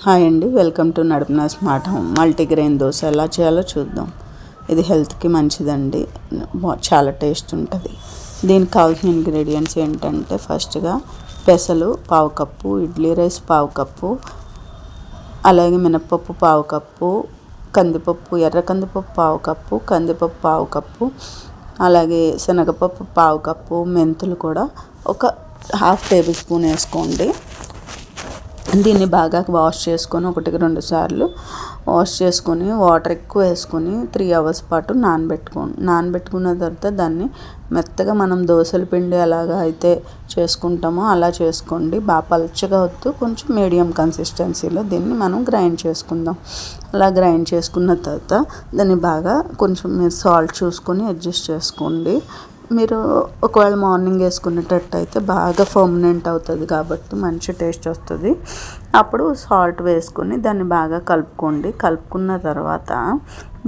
Hi అండి, welcome to నడుపున smart home. Multigrain dosa ఎలా చేయాలో చూద్దాం. ఇది హెల్త్కి మంచిదండి, చాలా టేస్ట్ ఉంటుంది. దీనికి కావాల్సిన ఇంగ్రీడియంట్స్ ఏంటంటే ఫస్ట్గా పెసలు పావు కప్పు, ఇడ్లీ రైస్ పావు కప్పు, అలాగే మినపప్పు పావు కప్పు, కందిపప్పు ఎర్ర కందిపప్పు పావు కప్పు, కందిపప్పు పావు కప్పు, అలాగే శనగపప్పు పావు కప్పు, మెంతులు కూడా ఒక హాఫ్ టేబుల్ స్పూన్ వేసుకోండి. దీన్ని బాగా వాష్ చేసుకొని 1-2 సార్లు వాష్ చేసుకొని వాటర్ ఎక్కువ వేసుకొని 3 అవర్స్ పాటు నానబెట్టుకున్న తర్వాత దాన్ని మెత్తగా మనం దోశల పిండి ఎలాగా అయితే చేసుకుంటామో అలా చేసుకోండి. బాగా పల్చగా వద్దు, కొంచెం మీడియం కన్సిస్టెన్సీలో దీన్ని మనం గ్రైండ్ చేసుకుందాం. అలా గ్రైండ్ చేసుకున్న తర్వాత దాన్ని బాగా కొంచెం మీరు సాల్ట్ చూసుకొని అడ్జస్ట్ చేసుకోండి. మీరు ఒకవేళ మార్నింగ్ వేసుకునేటట్టు అయితే బాగా పర్మనెంట్ అవుతుంది కాబట్టి మంచి టేస్ట్ వస్తుంది. అప్పుడు సాల్ట్ వేసుకొని దాన్ని బాగా కలుపుకున్న తర్వాత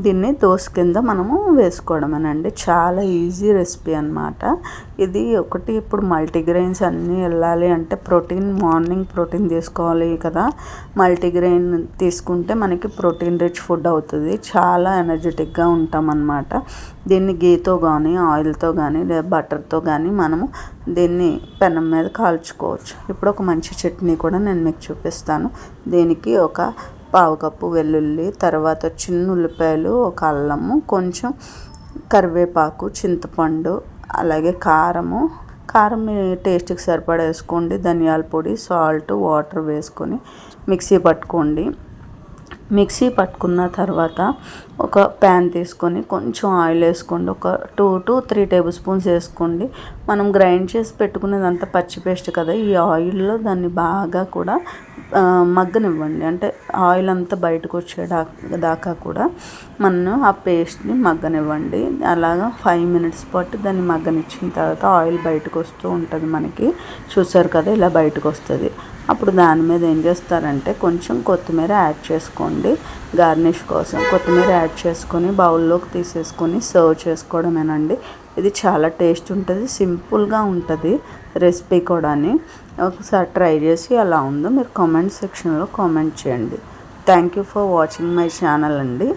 దీన్ని దోశ కింద మనము వేసుకోవడమేనండి. చాలా ఈజీ రెసిపీ అన్నమాట ఇది. ఇప్పుడు మల్టీగ్రెయిన్స్ అన్నీ వెళ్ళాలి అంటే మార్నింగ్ ప్రోటీన్ తీసుకోవాలి కదా. మల్టీగ్రెయిన్ తీసుకుంటే మనకి ప్రోటీన్ రిచ్ ఫుడ్ అవుతుంది, చాలా ఎనర్జెటిక్గా ఉంటామన్నమాట. దీన్ని గీతో కానీ ఆయిల్తో కానీ లేదా బటర్తో కానీ మనము దీన్ని పెనం మీద కాల్చుకోవచ్చు. ఇప్పుడు ఒక మంచి చట్నీ కూడా నేను మీకు చూపిస్తాను. దీనికి ఒక పావు కప్పు వెల్లుల్లి, తర్వాత చిన్న ఉల్లిపాయలు, ఒక అల్లము, కొంచెం కరివేపాకు, చింతపండు, అలాగే కారం మీ టేస్ట్కి సరిపడా వేసుకోండి. ధనియాల పొడి, సాల్ట్, వాటర్ వేసుకొని మిక్సీ పట్టుకున్న తర్వాత ఒక ప్యాన్ తీసుకొని కొంచెం ఆయిల్ వేసుకోండి. ఒక 2 to 3 టేబుల్ స్పూన్స్ వేసుకోండి. మనం గ్రైండ్ చేసి పెట్టుకునేదంతా పచ్చి పేస్ట్ కదా, ఈ ఆయిల్లో దాన్ని బాగా కూడా మగ్గనివ్వండి. అంటే ఆయిల్ అంతా బయటకు వచ్చేదాకా కూడా మనం ఆ పేస్ట్ని మగ్గనివ్వండి. అలాగా 5 minutes పాటు దాన్ని మగ్గనిచ్చిన తర్వాత ఆయిల్ బయటకు వస్తూ ఉంటుంది మనకి. చూసారు కదా, ఇలా బయటకు వస్తుంది. అప్పుడు దాని మీద ఏం చేస్తారంటే కొంచెం కొత్తిమీర యాడ్ చేసుకోండి. గార్నిష్ కోసం కొత్తిమీర యాడ్ చేసుకొని బౌల్లోకి తీసేసుకొని సర్వ్ చేసుకోవడమేనండి. ఇది చాలా టేస్ట్ ఉంటుంది, సింపుల్గా ఉంటుంది రెసిపీ కూడా. ఒకసారి ట్రై చేసి ఎలా ఉందో మీరు కామెంట్ సెక్షన్లో కామెంట్ చేయండి. Thank you for watching my channel అండి.